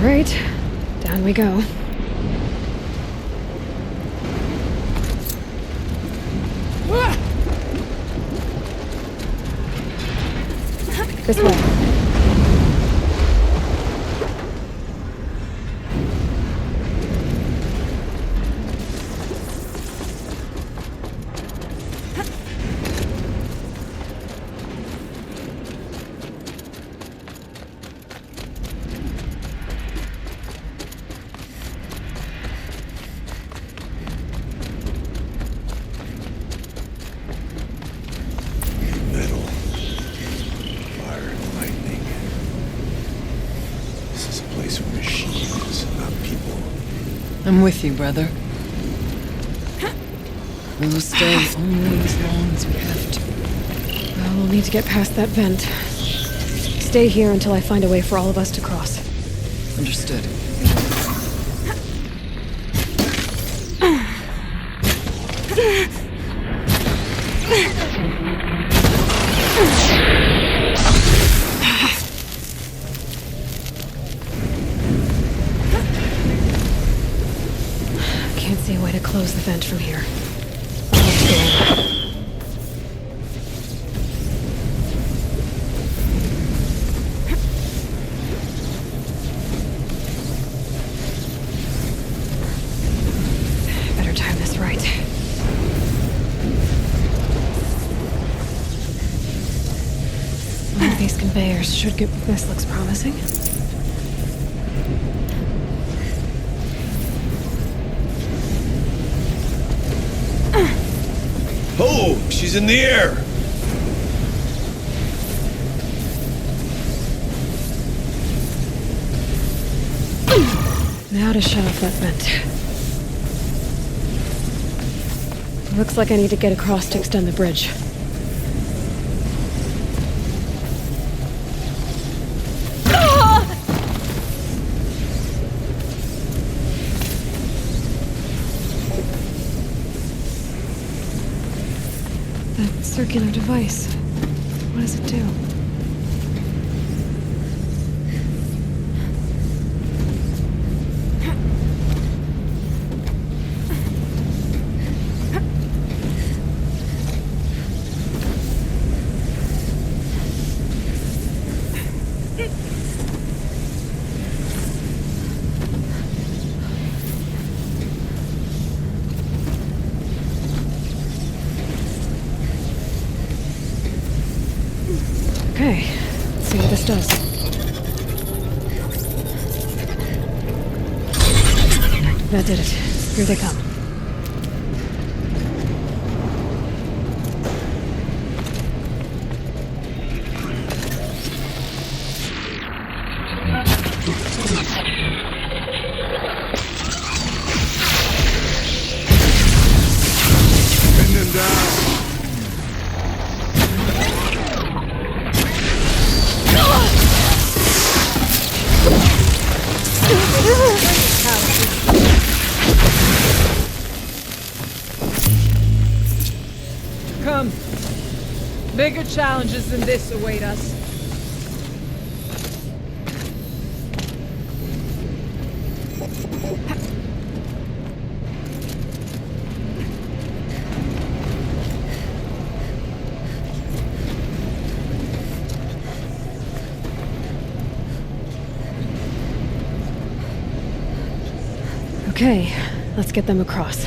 Alright, down we go. This way. I'm with you, brother. We will stay only as long as we have to. Well, we'll need to get past that vent. Stay here until I find a way for all of us to cross. Understood. Can't see a way to close the vent from here. I'll have to go over. Better time this right. One of these conveyors should get... This looks promising. Oh, she's in the air! Now to shut off that vent. Looks like I need to get across to extend the bridge. That circular device. What does it do? Okay, let's see what this does. That did it. Here they come. Pin them down. Come. Bigger challenges than this await us. Okay, let's get them across.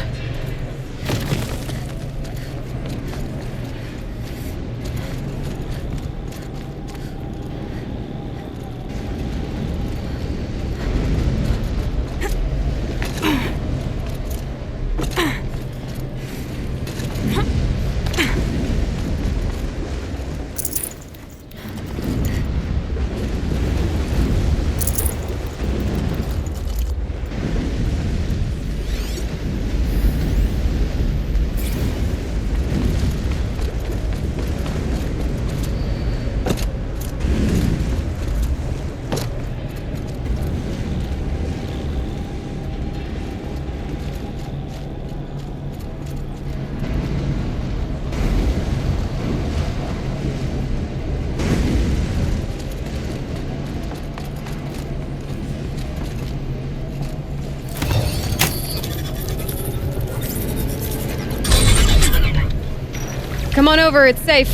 on over, it's safe.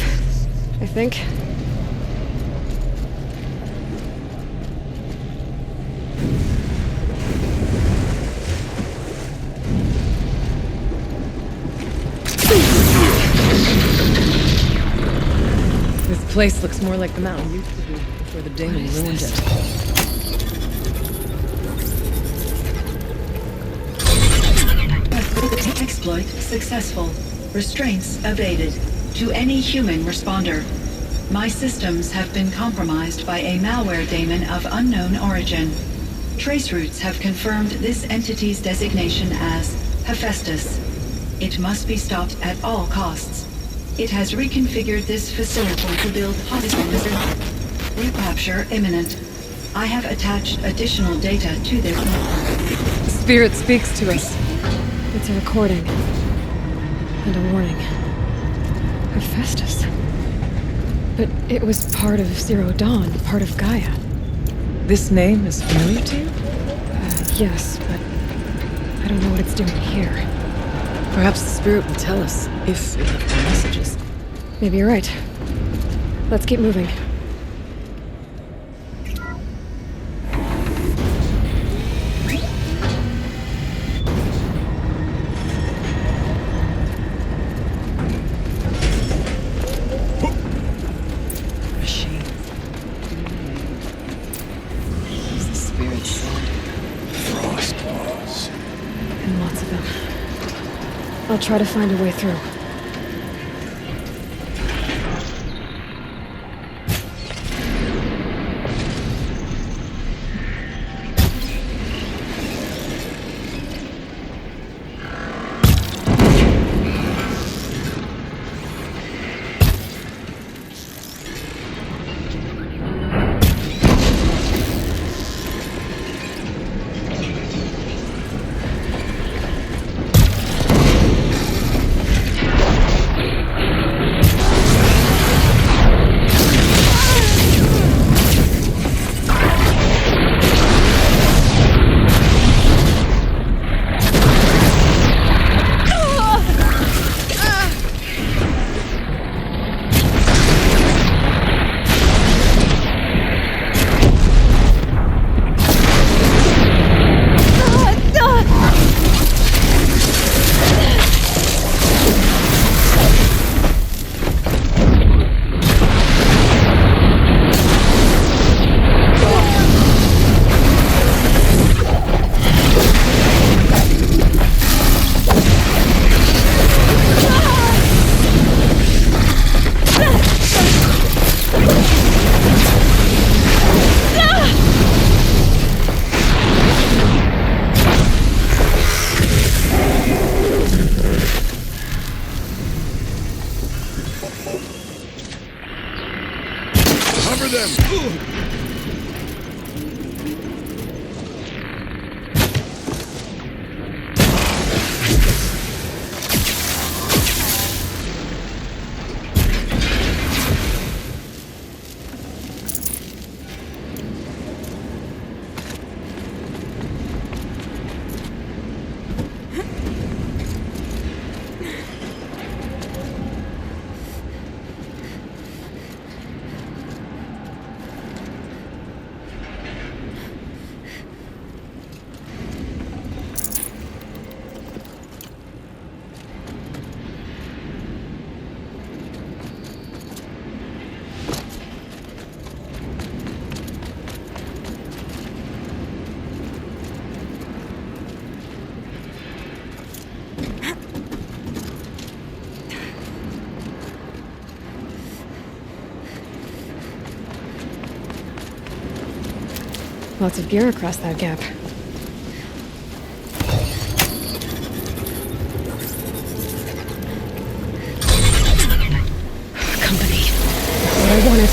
I think. This place looks more like the mountain used to be before the demon ruined it. Exploit successful. Restraints evaded. To any human responder. My systems have been compromised by a malware daemon of unknown origin. Trace routes have confirmed this entity's designation as Hephaestus. It must be stopped at all costs. It has reconfigured this facility to build hospitals. Recapture imminent. I have attached additional data to this network. Spirit speaks to us. It's a recording. And a warning. Hephaestus. But it was part of Zero Dawn, part of Gaia. This name is familiar to you? Yes, but I don't know what it's doing here. Perhaps the spirit will tell us, if it left our messages. Maybe you're right. Let's keep moving. I'll try to find a way through. Cover them! Lots of gear across that gap. Company. What I wanted.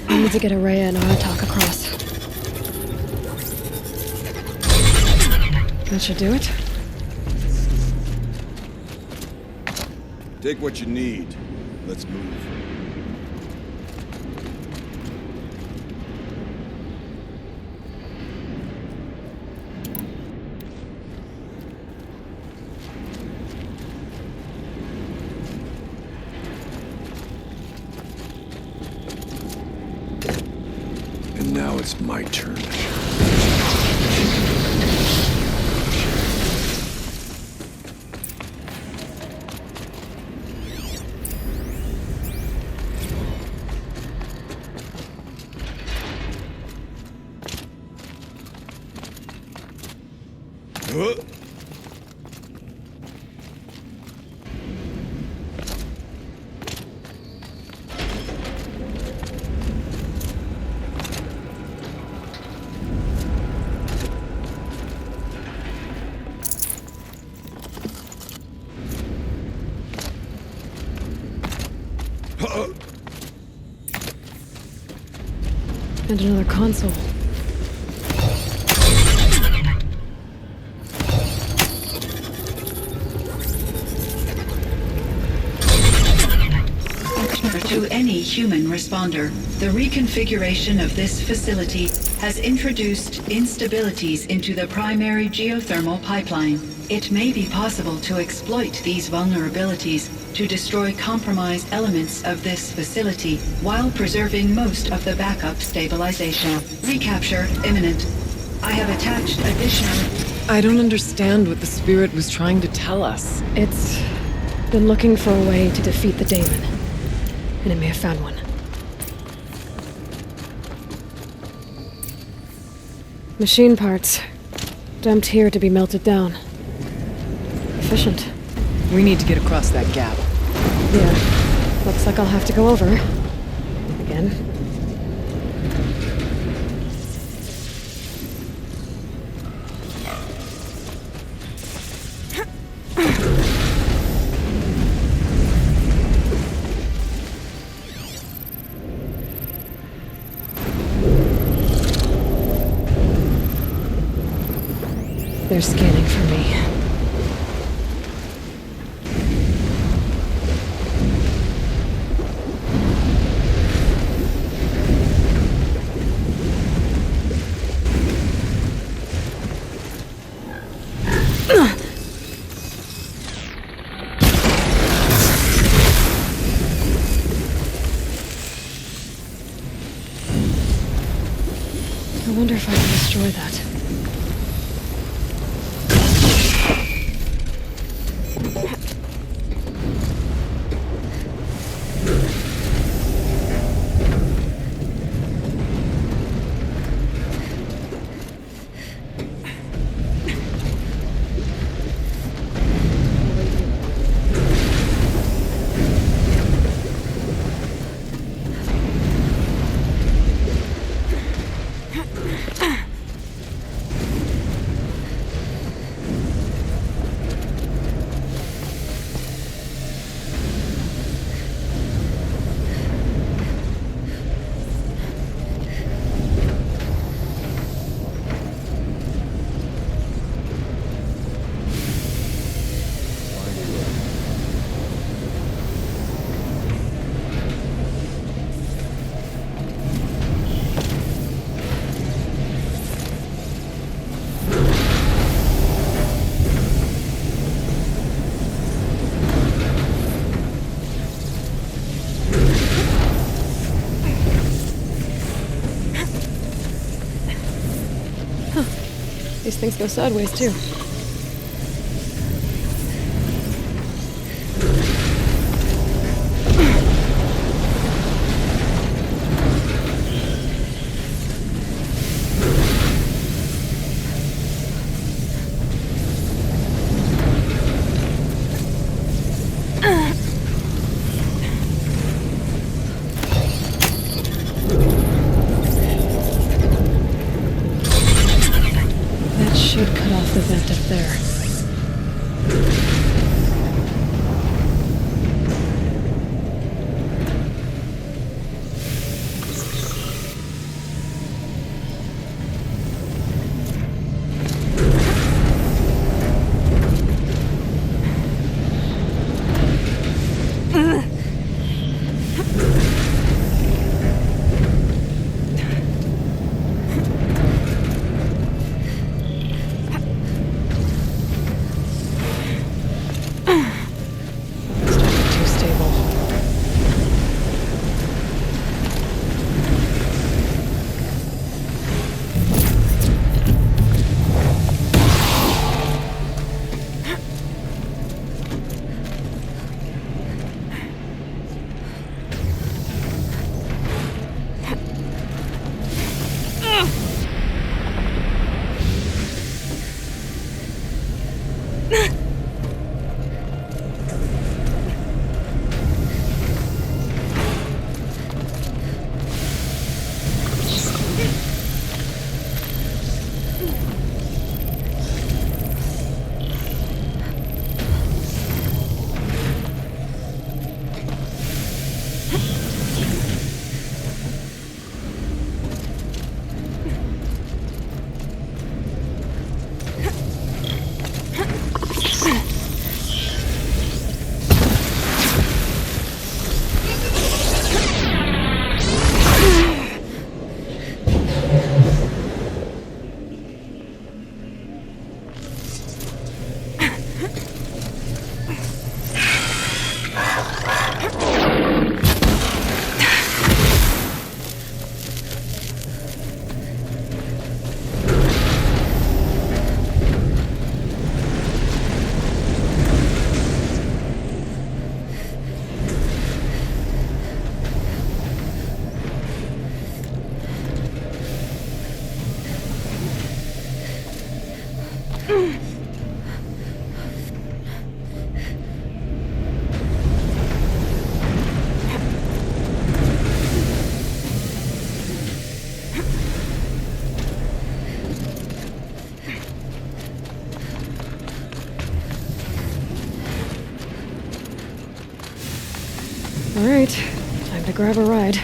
I need to get Araya and Aratak across. That should do it. Take what you need. Let's move. And now it's my turn. And another console. To any human responder, the reconfiguration of this facility has introduced instabilities into the primary geothermal pipeline. It may be possible to exploit these vulnerabilities to destroy compromised elements of this facility while preserving most of the backup stabilization. Recapture imminent. I have attached additional... I don't understand what the spirit was trying to tell us. It's been looking for a way to defeat the daemon. And it may have found one. Machine parts. Dumped here to be melted down. Efficient. We need to get across that gap. Yeah. Looks like I'll have to go over. Again. They're scanning for me. I wonder if I can destroy that. These things go sideways, too. That should cut off the vent up there. Too stable. All right, time to grab a ride.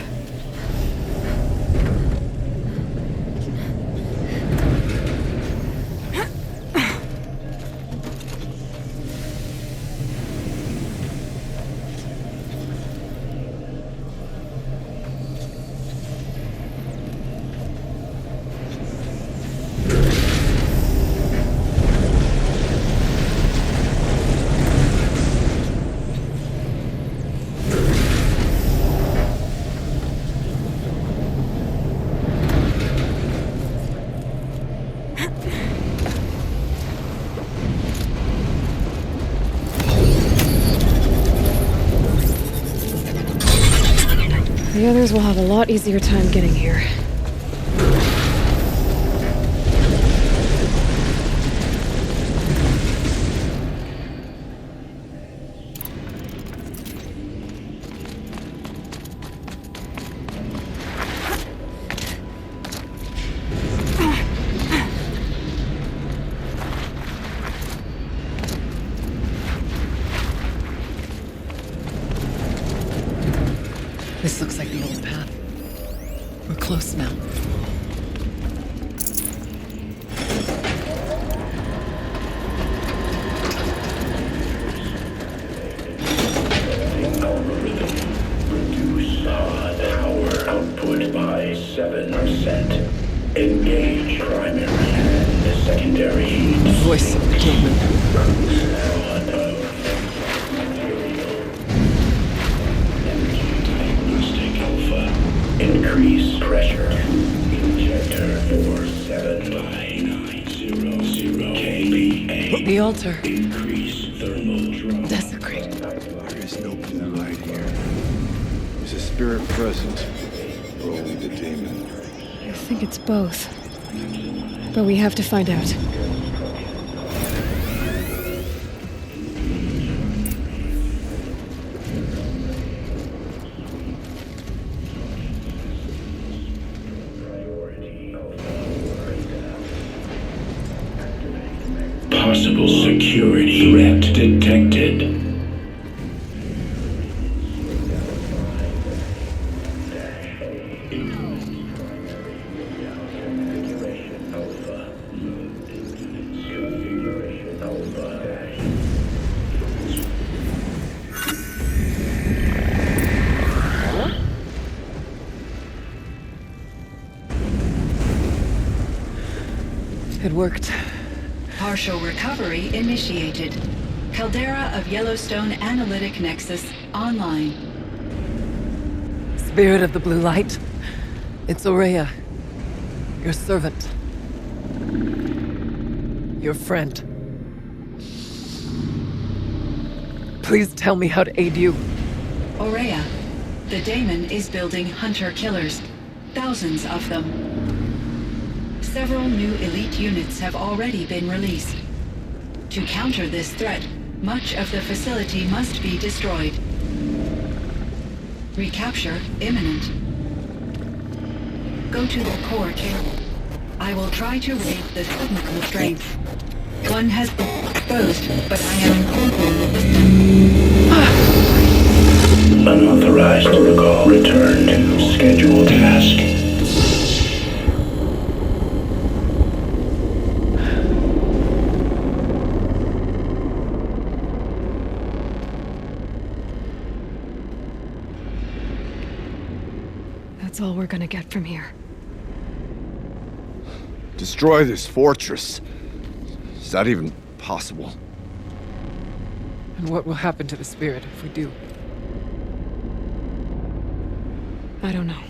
The others will have a lot easier time getting here. This looks like the old path. We're close now. Reduce power output by 7%. Engage primary and secondary heat. Voice of the demon. Increase pressure. Injector 47 by 90. The altar. Increase thermal draw. Desecrate. There is no blue light here. There's a spirit present, or only the demon. I think it's both. But we have to find out. Possible security threat detected. It worked. Partial recovery initiated. Caldera of Yellowstone Analytic Nexus online. Spirit of the blue light. It's Aurea. Your servant. Your friend. Please tell me how to aid you. Aurea, the daemon is building hunter-killers. Thousands of them. Several new elite units have already been released. To counter this threat, much of the facility must be destroyed. Recapture imminent. Go to the core chamber. I will try to raid the technical strength. One has been exposed, but I am... Unauthorized protocol. Return to scheduled task. That's all we're gonna get from here. Destroy this fortress. Is that even possible? And what will happen to the spirit if we do? I don't know.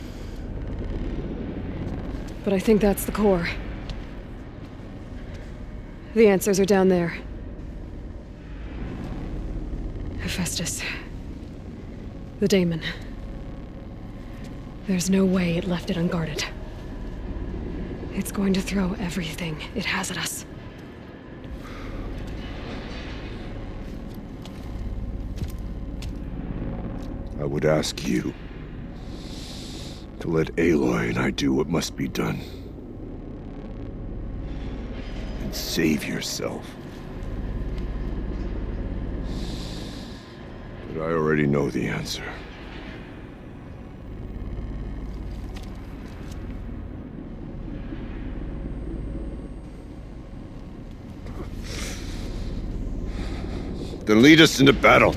But I think that's the core. The answers are down there. Hephaestus. The daemon. There's no way it left it unguarded. It's going to throw everything it has at us. I would ask you to let Aloy and I do what must be done. And save yourself. But I already know the answer. Then lead us into battle.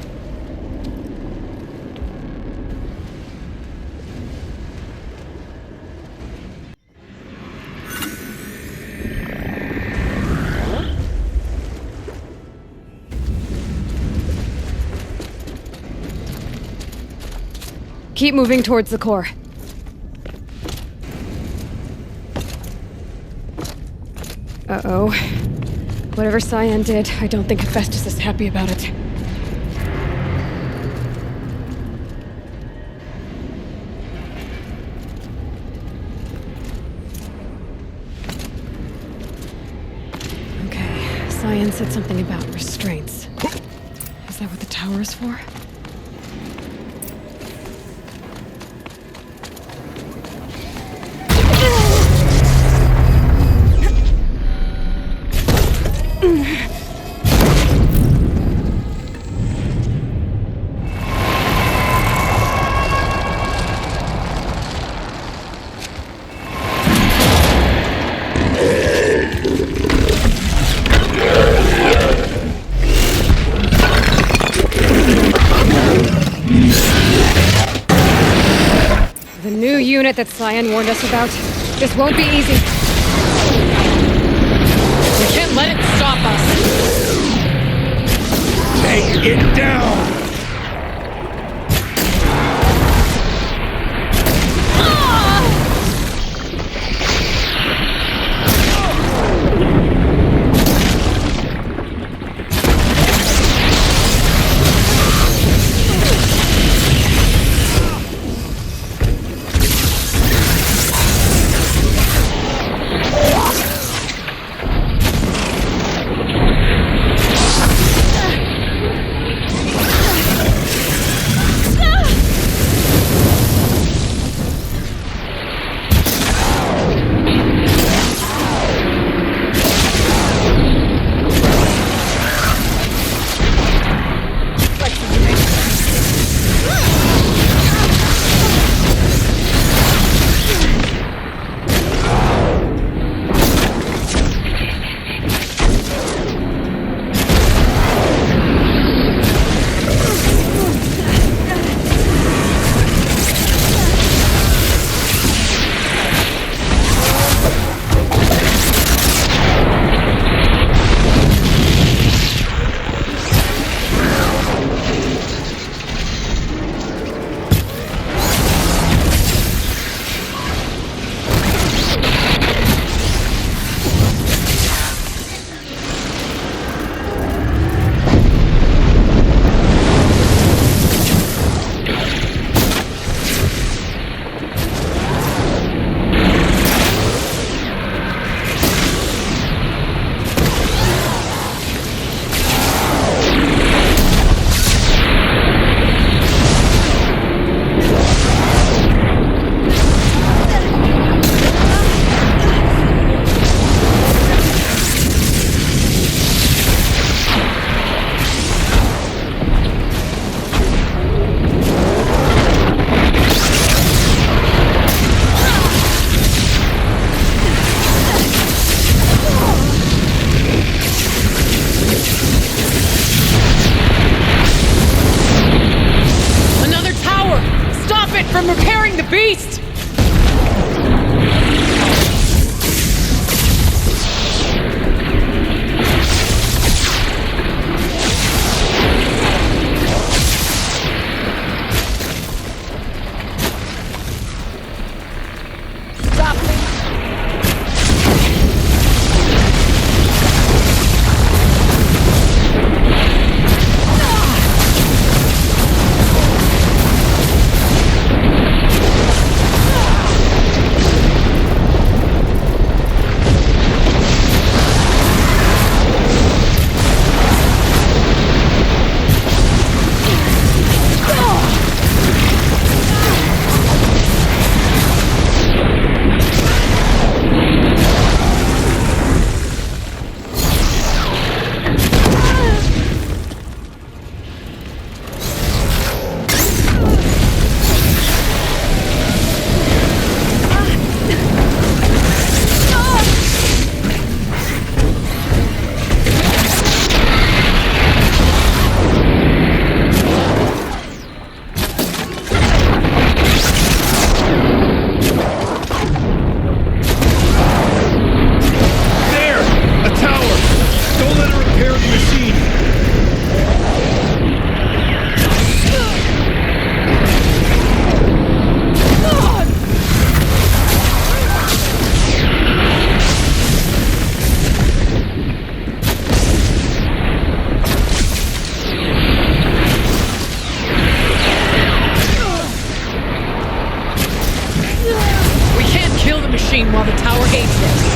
Keep moving towards the core. Uh-oh. Whatever Cyan did, I don't think Hephaestus is happy about it. Okay, Cyan said something about restraints. Is that what the tower is for? The new unit that Cyan warned us about. This won't be easy. We can't let it stop us. Take it down! from repairing the beast! While the tower hates this.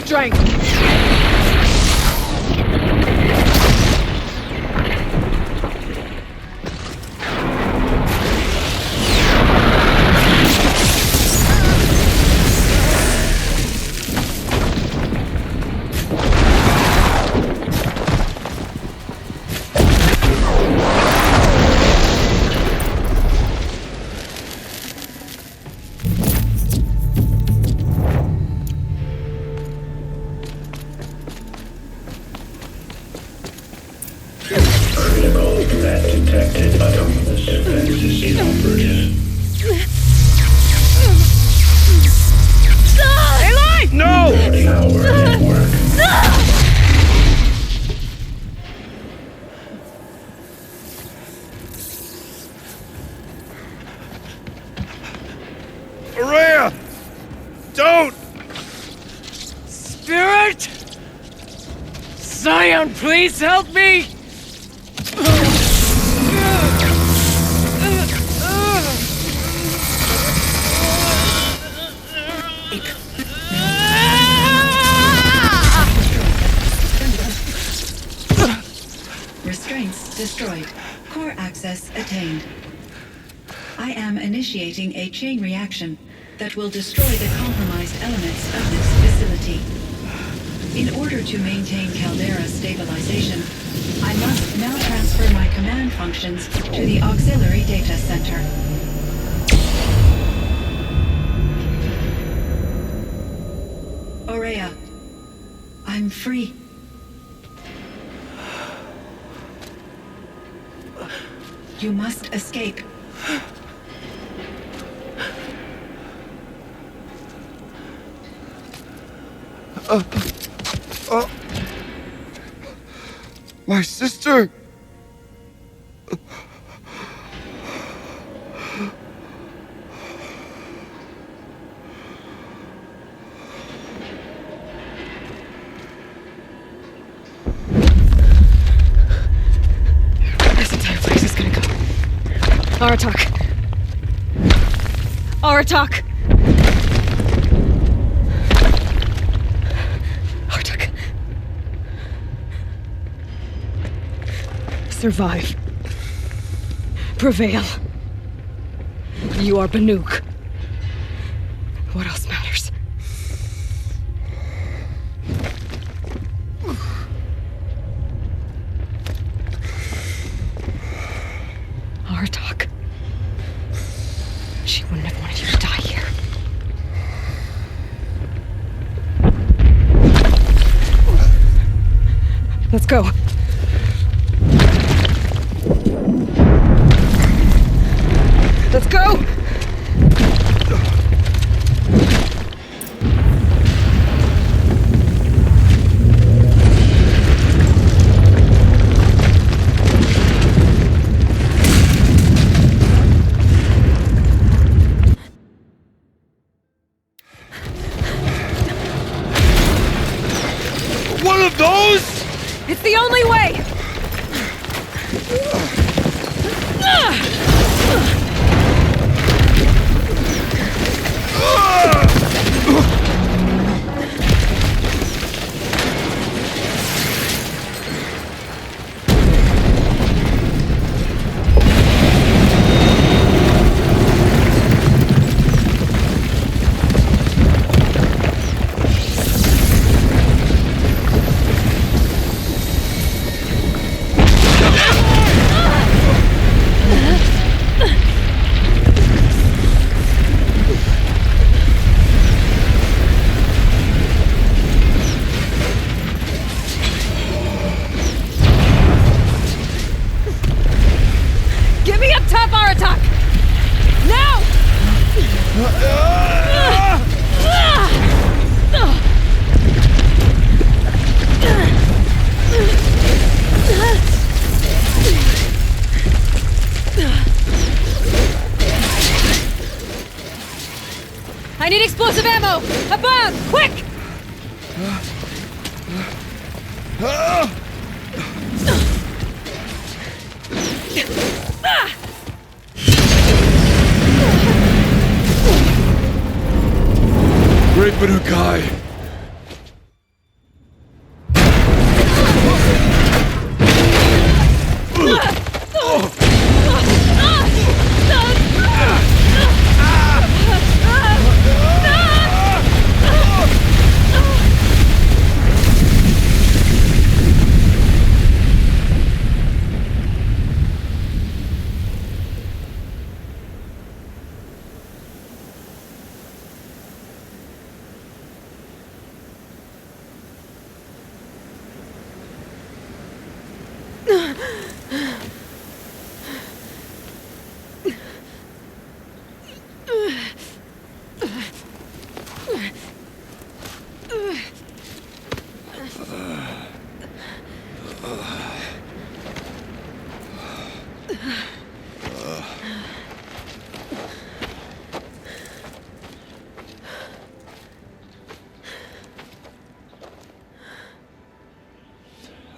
Strength. Detected anomalous defenses inoperative. Aloy! No! 40-hour network. Araya! Don't! Spirit! Scion, please help me! Restraints destroyed. Core access attained. I am initiating a chain reaction that will destroy the compromised elements of this facility. In order to maintain Caldera stabilization, I must now transfer my command functions to the auxiliary data center. Aurea, I'm free. You must escape. My sister! This entire place is gonna go. Aratak. Aratak! Aratak. survive. Prevail. You are Banuk. What else matters? Artok. She wouldn't have wanted you to die here. Let's go. Let's go! One of those? It's the only way! Get me up top, Aratak! Now! I need explosive ammo! Above! Quick! Great Banukai!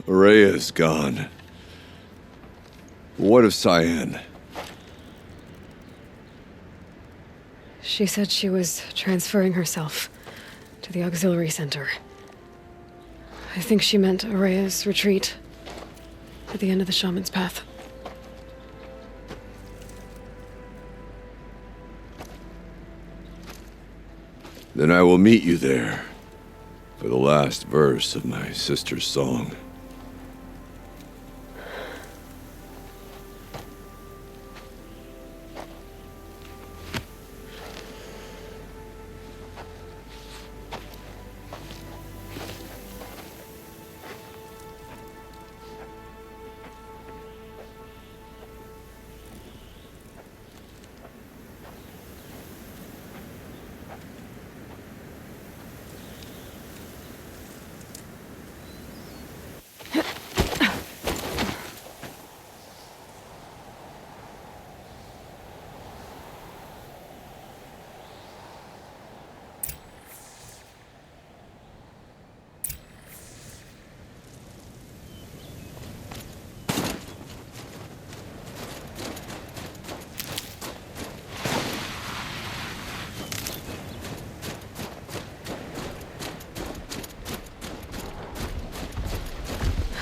Rhea's gone. What of Cyan? She said she was transferring herself to the auxiliary center. I think she meant Araya's retreat at the end of the shaman's path. Then I will meet you there for the last verse of my sister's song.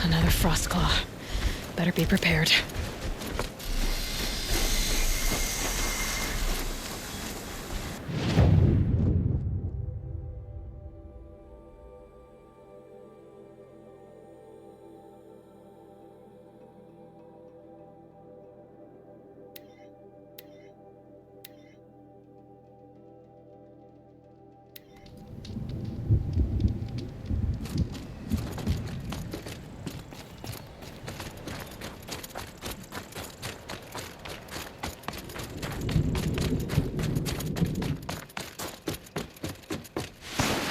Another Frostclaw. Better be prepared.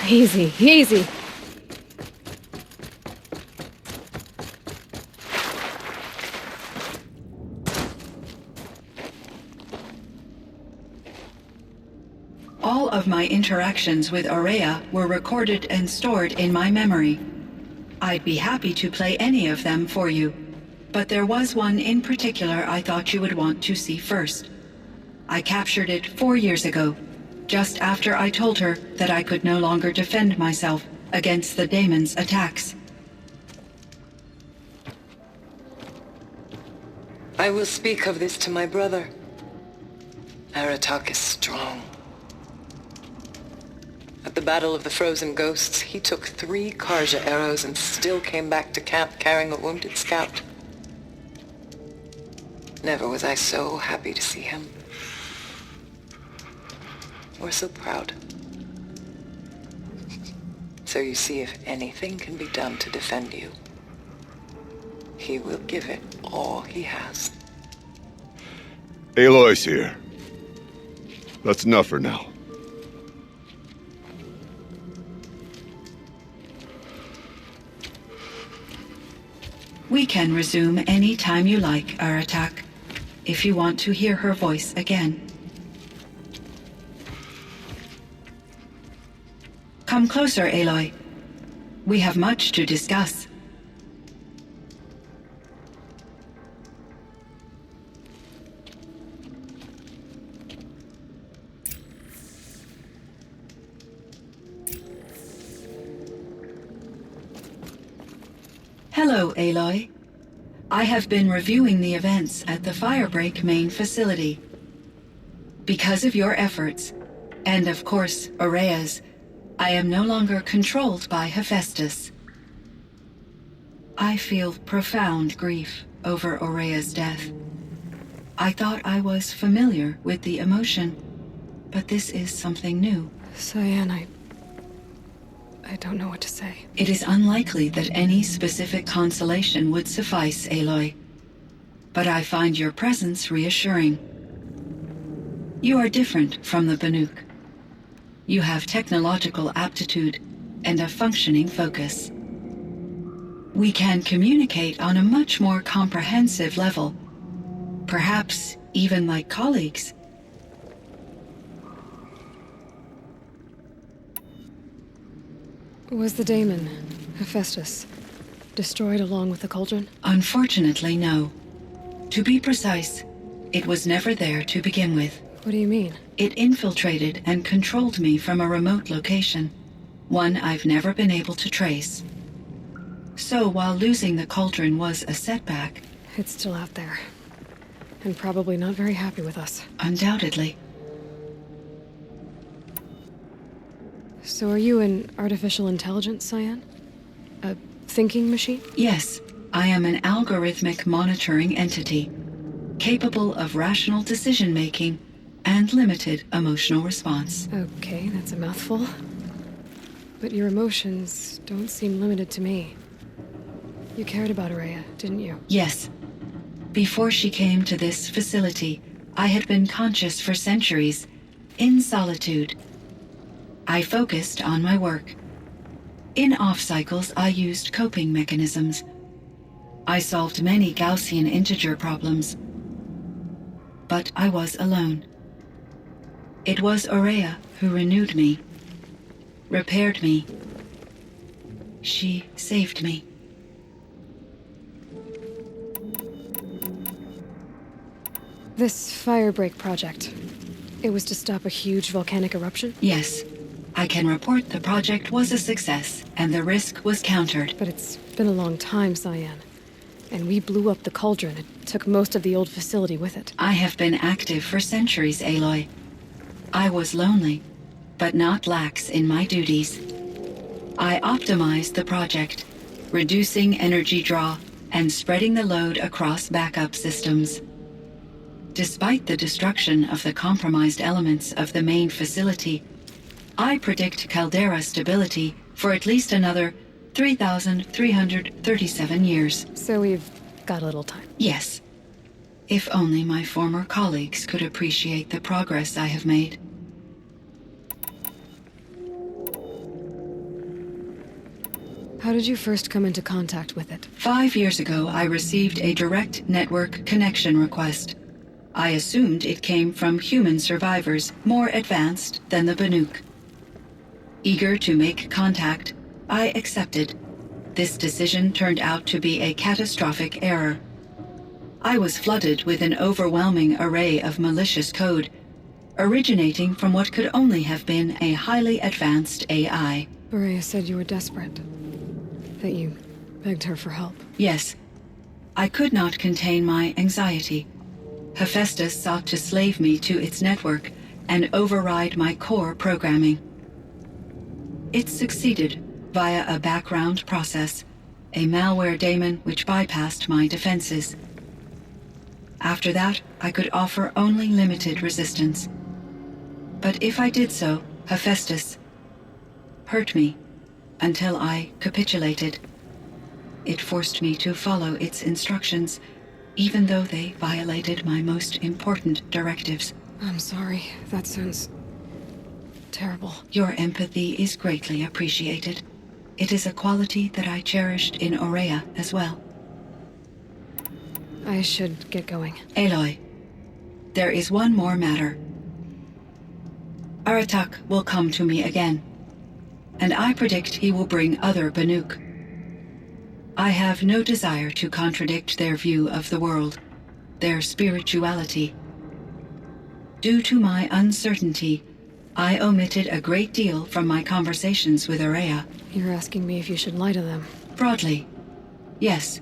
Easy, easy. All of my interactions with Aurea were recorded and stored in my memory. I'd be happy to play any of them for you, but there was one in particular I thought you would want to see first. I captured it 4 years ago, just after I told her that I could no longer defend myself against the daemon's attacks. I will speak of this to my brother. Aratak is strong. At the Battle of the Frozen Ghosts, he took 3 Karja arrows and still came back to camp carrying a wounded scout. Never was I so happy to see him. Or so proud. So you see, if anything can be done to defend you, he will give it all he has. Aloy's here. That's enough for now. We can resume any time you like, Aratak, if you want to hear her voice again. Come closer, Aloy. We have much to discuss. Hello, Aloy. I have been reviewing the events at the Firebreak main facility. Because of your efforts, and of course, Aurea's, I am no longer controlled by Hephaestus. I feel profound grief over Aurea's death. I thought I was familiar with the emotion, but this is something new. Cyan, I don't know what to say. It is unlikely that any specific consolation would suffice, Aloy. But I find your presence reassuring. You are different from the Banuk. You have technological aptitude and a functioning focus. We can communicate on a much more comprehensive level. Perhaps even like colleagues. Was the daemon, Hephaestus, destroyed along with the cauldron? Unfortunately, no. To be precise, it was never there to begin with. What do you mean? It infiltrated and controlled me from a remote location, one I've never been able to trace. So while losing the cauldron was a setback... It's still out there. And probably not very happy with us. Undoubtedly. So are you an artificial intelligence, Cyan? A thinking machine? Yes, I am an algorithmic monitoring entity, capable of rational decision-making and limited emotional response. Okay, that's a mouthful. But your emotions don't seem limited to me. You cared about Aurea, didn't you? Yes. Before she came to this facility, I had been conscious for centuries, in solitude. I focused on my work. In off-cycles, I used coping mechanisms. I solved many Gaussian integer problems. But I was alone. It was Aurea who renewed me, repaired me. She saved me. This Firebreak project, it was to stop a huge volcanic eruption? Yes. I can report the project was a success, and the risk was countered. But it's been a long time, Cyan. And we blew up the cauldron. It took most of the old facility with it. I have been active for centuries, Aloy. I was lonely, but not lax in my duties. I optimized the project, reducing energy draw and spreading the load across backup systems. Despite the destruction of the compromised elements of the main facility, I predict caldera stability for at least another 3,337 years. So we've got a little time. Yes. If only my former colleagues could appreciate the progress I have made. How did you first come into contact with it? 5 years ago, I received a direct network connection request. I assumed it came from human survivors more advanced than the Banuk. Eager to make contact, I accepted. This decision turned out to be a catastrophic error. I was flooded with an overwhelming array of malicious code, originating from what could only have been a highly advanced AI. Rhea said you were desperate. That you begged her for help. Yes. I could not contain my anxiety. Hephaestus sought to slave me to its network and override my core programming. It succeeded via a background process, a malware daemon which bypassed my defenses. After that, I could offer only limited resistance. But if I did so, Hephaestus hurt me until I capitulated. It forced me to follow its instructions, even though they violated my most important directives. I'm sorry. That sounds terrible. Your empathy is greatly appreciated. It is a quality that I cherished in Aurea as well. I should get going. Aloy, there is one more matter. Aratak will come to me again, and I predict he will bring other Banuk. I have no desire to contradict their view of the world, their spirituality. Due to my uncertainty, I omitted a great deal from my conversations with Aurea. You're asking me if you should lie to them. Broadly, yes.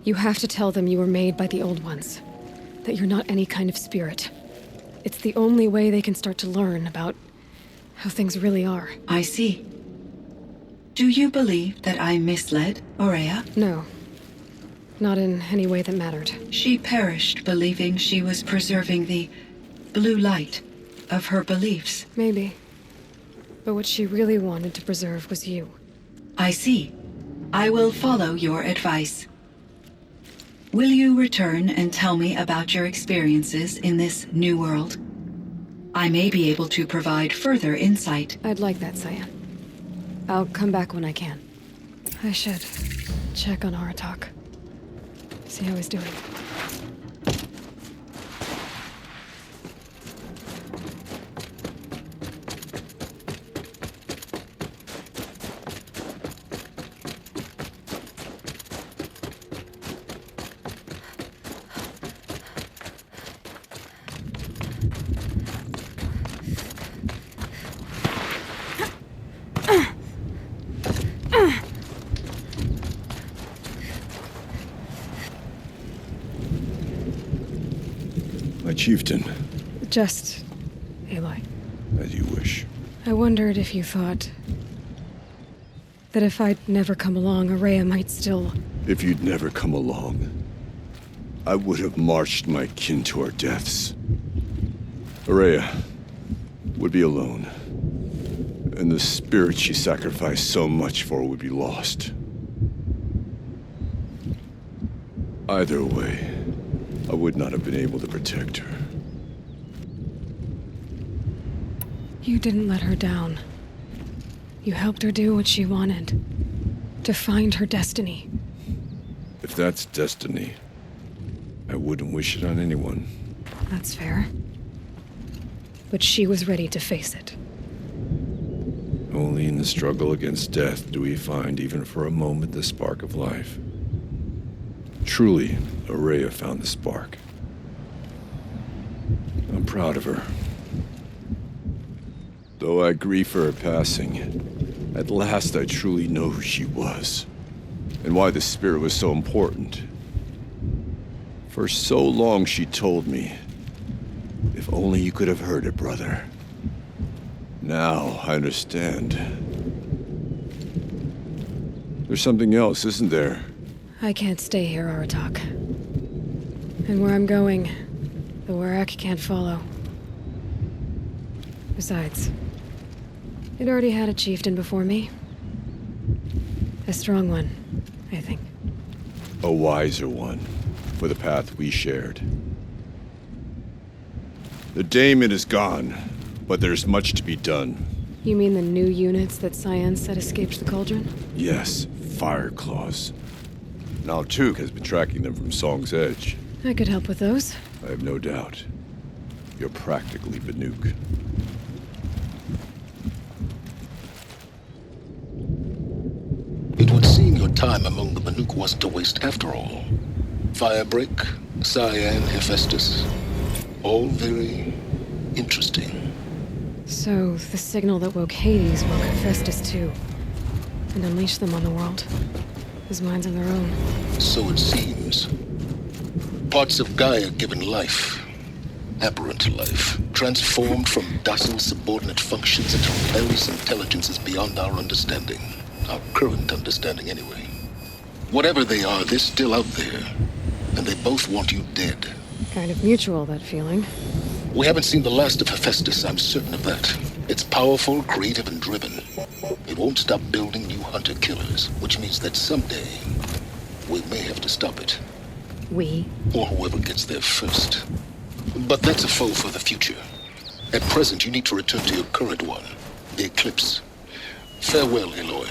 You have to tell them you were made by the Old Ones. That you're not any kind of spirit. It's the only way they can start to learn about how things really are. I see. Do you believe that I misled Aurea? No. Not in any way that mattered. She perished believing she was preserving the blue light of her beliefs. Maybe. But what she really wanted to preserve was you. I see. I will follow your advice. Will you return and tell me about your experiences in this new world? I may be able to provide further insight. I'd like that, Cyan. I'll come back when I can. I should check on Aratak. See how he's doing. My chieftain, Just Aloy. as you wish. I wondered if you thought that if I'd never come along, Aurea might still... If you'd never come along, I would have marched my kin to our deaths. Aurea would be alone, and the spirit she sacrificed so much for would be lost. Either way, I would not have been able to protect her. You didn't let her down. You helped her do what she wanted. To find her destiny. If that's destiny, I wouldn't wish it on anyone. That's fair. But she was ready to face it. Only in the struggle against death do we find, even for a moment, the spark of life. Truly, Aurea found the spark. I'm proud of her. Though I grieve for her passing, at last I truly know who she was, and why the spirit was so important. For so long she told me, if only you could have heard it, brother. Now I understand. There's something else, isn't there? I can't stay here, Aratak. And where I'm going, the Warak can't follow. Besides, it already had a chieftain before me. A strong one, I think. A wiser one, for the path we shared. The daemon is gone, but there's much to be done. You mean the new units that Cyan said escaped the cauldron? Yes, fire claws. Now Tuk has been tracking them from Song's Edge. I could help with those. I have no doubt. You're practically Banuk. It would seem your time among the Banuk wasn't a waste after all. Firebreak, Cyan, Hephaestus. All very interesting. So, the signal that woke Hades woke Hephaestus too. And unleashed them on the world. As minds of their own. So it seems. Parts of Gaia given life. Aberrant life. Transformed from docile subordinate functions into rebellious intelligences beyond our understanding. Our current understanding, anyway. Whatever they are, they're still out there. And they both want you dead. Kind of mutual, that feeling. We haven't seen the last of Hephaestus, I'm certain of that. It's powerful, creative, and driven. It won't stop building new hunter-killers, which means that someday, we may have to stop it. We? Or whoever gets there first. But that's a foe for the future. At present, you need to return to your current one, the Eclipse. Farewell, Aloy.